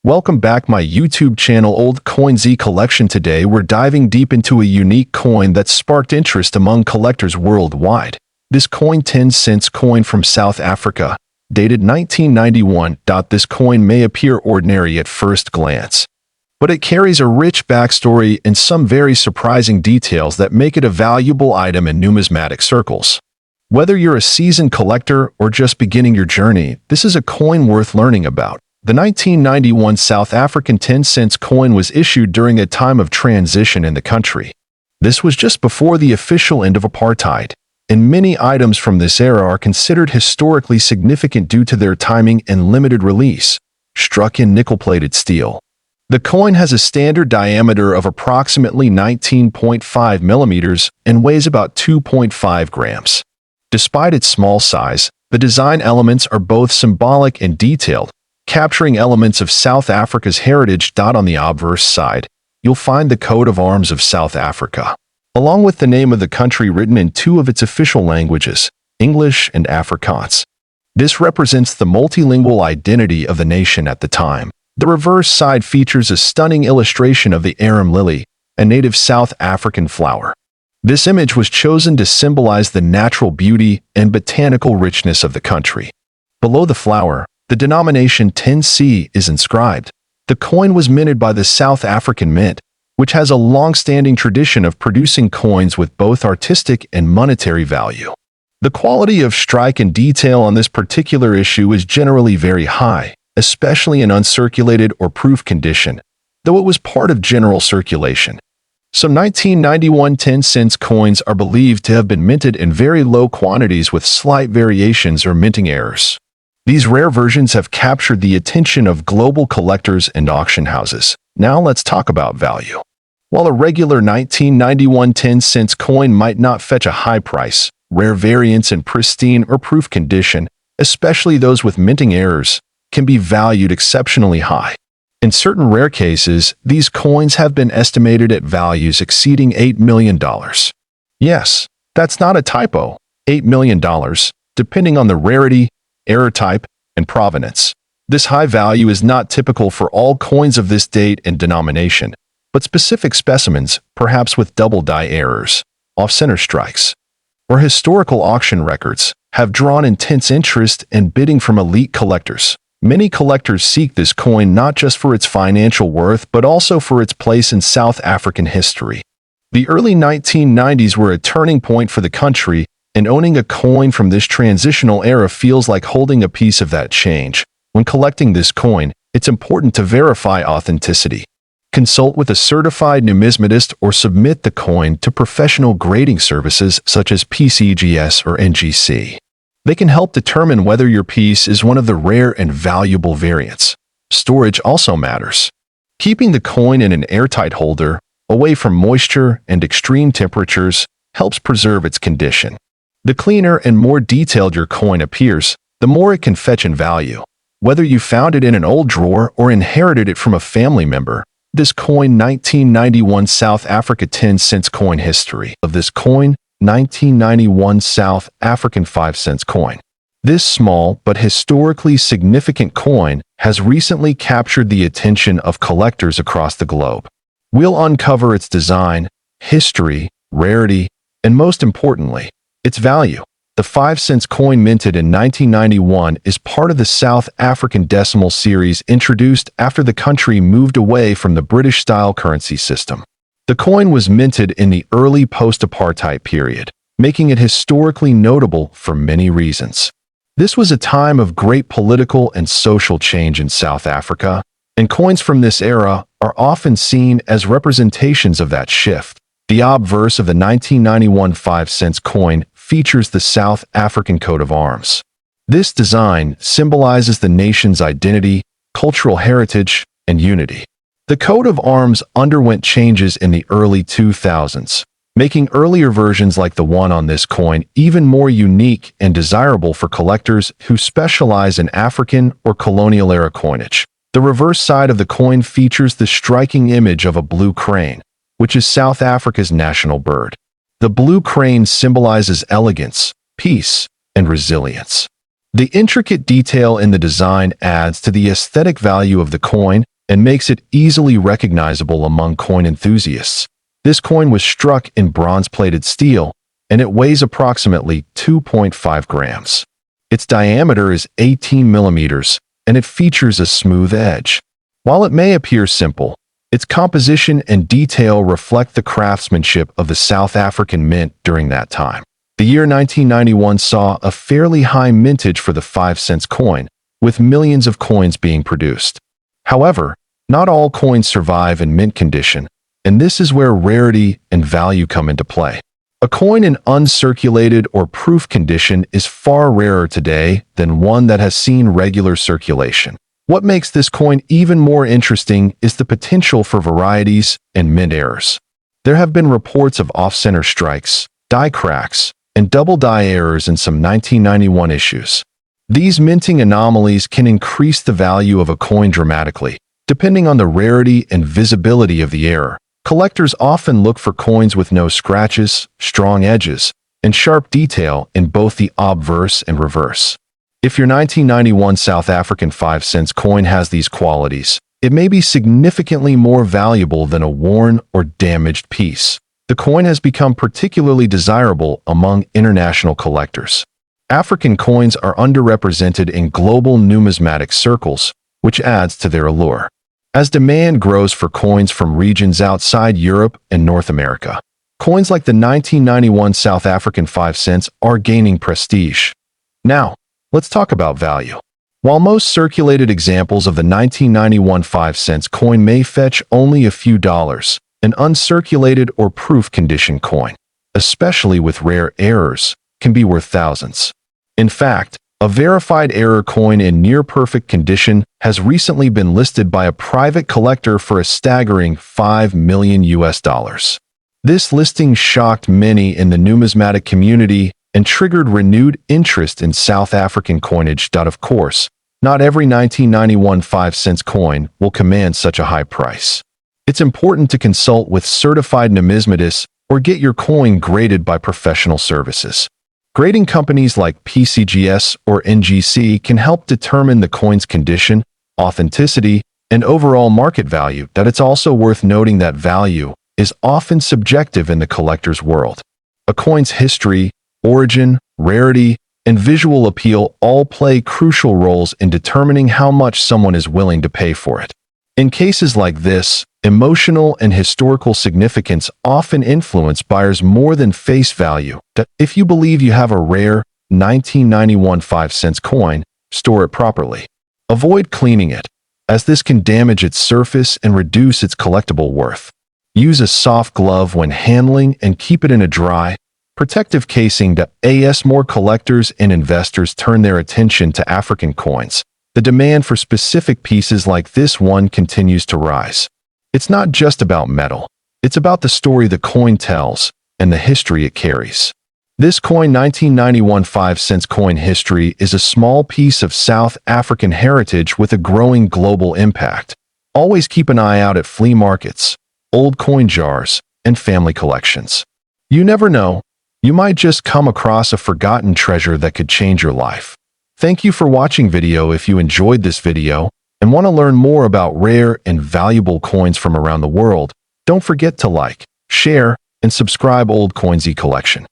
Welcome back my YouTube channel Old Coin Z Collection. Today we're diving deep into a unique coin that sparked interest among collectors worldwide. This coin 10 cents coin from South Africa, dated 1991. This coin may appear ordinary at first glance, but it carries a rich backstory and some very surprising details that make it a valuable item in numismatic circles. Whether you're a seasoned collector or just beginning your journey, this is a coin worth learning about. The 1991 South African 10 cents coin was issued during a time of transition in the country. This was just before the official end of apartheid, and many items from this era are considered historically significant due to their timing and limited release. Struck in nickel-plated steel, the coin has a standard diameter of approximately 19.5 millimeters and weighs about 2.5 grams. Despite its small size, the design elements are both symbolic and detailed, capturing elements of South Africa's heritage. On the obverse side, you'll find the coat of arms of South Africa, along with the name of the country written in two of its official languages, English and Afrikaans. This represents the multilingual identity of the nation at the time. The reverse side features a stunning illustration of the arum lily, a native South African flower. This image was chosen to symbolize the natural beauty and botanical richness of the country. Below the flower, the denomination 10C is inscribed. The coin was minted by the South African Mint, which has a long-standing tradition of producing coins with both artistic and monetary value. The quality of strike and detail on this particular issue is generally very high, especially in uncirculated or proof condition, though it was part of general circulation. Some 1991 10 cents coins are believed to have been minted in very low quantities with slight variations or minting errors. These rare versions have captured the attention of global collectors and auction houses. Now let's talk about value. While a regular 1991 10 cents coin might not fetch a high price, rare variants in pristine or proof condition, especially those with minting errors, can be valued exceptionally high. In certain rare cases, these coins have been estimated at values exceeding $8 million. Yes, that's not a typo, $8 million, depending on the rarity, error type, and provenance. This high value is not typical for all coins of this date and denomination, but specific specimens, perhaps with double die errors, off-center strikes, or historical auction records, have drawn intense interest and bidding from elite collectors. Many collectors seek this coin not just for its financial worth but also for its place in South African history. The early 1990s were a turning point for the country, and owning a coin from this transitional era feels like holding a piece of that change. When collecting this coin, it's important to verify authenticity. Consult with a certified numismatist or submit the coin to professional grading services such as PCGS or NGC. They can help determine whether your piece is one of the rare and valuable variants. Storage also matters. Keeping the coin in an airtight holder, away from moisture and extreme temperatures, helps preserve its condition. The cleaner and more detailed your coin appears, the more it can fetch in value. Whether you found it in an old drawer or inherited it from a family member, this coin 1991 South Africa 10 cents coin. History of this coin: 1991 South African 5 cents coin. This small but historically significant coin has recently captured the attention of collectors across the globe. We'll uncover its design, history, rarity, and most importantly, its value. The 5 cents coin minted in 1991 is part of the South African decimal series introduced after the country moved away from the British-style currency system. The coin was minted in the early post-apartheid period, making it historically notable for many reasons. This was a time of great political and social change in South Africa, and coins from this era are often seen as representations of that shift. The obverse of the 1991 5 cents coin features the South African coat of arms. This design symbolizes the nation's identity, cultural heritage, and unity. The coat of arms underwent changes in the early 2000s, making earlier versions like the one on this coin even more unique and desirable for collectors who specialize in African or colonial-era coinage. The reverse side of the coin features the striking image of a blue crane, which is South Africa's national bird. The blue crane symbolizes elegance, peace, and resilience. The intricate detail in the design adds to the aesthetic value of the coin, and makes it easily recognizable among coin enthusiasts. This coin was struck in bronze-plated steel, and it weighs approximately 2.5 grams. Its diameter is 18 millimeters, and it features a smooth edge. While it may appear simple, its composition and detail reflect the craftsmanship of the South African mint during that time. The year 1991 saw a fairly high mintage for the 5-cent coin, with millions of coins being produced. However, not all coins survive in mint condition, and this is where rarity and value come into play. A coin in uncirculated or proof condition is far rarer today than one that has seen regular circulation. What makes this coin even more interesting is the potential for varieties and mint errors. There have been reports of off-center strikes, die cracks, and double die errors in some 1991 issues. These minting anomalies can increase the value of a coin dramatically, depending on the rarity and visibility of the error. Collectors often look for coins with no scratches, strong edges, and sharp detail in both the obverse and reverse. If your 1991 South African 5-cent coin has these qualities, it may be significantly more valuable than a worn or damaged piece. The coin has become particularly desirable among international collectors. African coins are underrepresented in global numismatic circles, which adds to their allure. As demand grows for coins from regions outside Europe and North America, coins like the 1991 South African 5 cents are gaining prestige. Now, let's talk about value. While most circulated examples of the 1991 5 cents coin may fetch only a few dollars, an uncirculated or proof condition coin, especially with rare errors, can be worth thousands. In fact, a verified error coin in near-perfect condition has recently been listed by a private collector for a staggering $5 million. This listing shocked many in the numismatic community and triggered renewed interest in South African coinage. Of course, not every 1991 5-cent coin will command such a high price. It's important to consult with certified numismatists or get your coin graded by professional services. Grading companies like PCGS or NGC can help determine the coin's condition, authenticity, and overall market value. It's also worth noting that value is often subjective in the collector's world. A coin's history, origin, rarity, and visual appeal all play crucial roles in determining how much someone is willing to pay for it. In cases like this, emotional and historical significance often influence buyers more than face value. If you believe you have a rare 1991 5-cent coin, store it properly. Avoid cleaning it, as this can damage its surface and reduce its collectible worth. Use a soft glove when handling and keep it in a dry, protective casing. As more collectors and investors turn their attention to African coins, the demand for specific pieces like this one continues to rise. It's not just about metal, it's about the story the coin tells and the history it carries. This coin 1991 5-cent coin history is a small piece of South African heritage with a growing global impact. Always keep an eye out at flea markets, old coin jars, and family collections. You never know, you might just come across a forgotten treasure that could change your life. Thank you for watching video. If you enjoyed this video and want to learn more about rare and valuable coins from around the world, don't forget to like, share, and subscribe Old Coin Z Collection.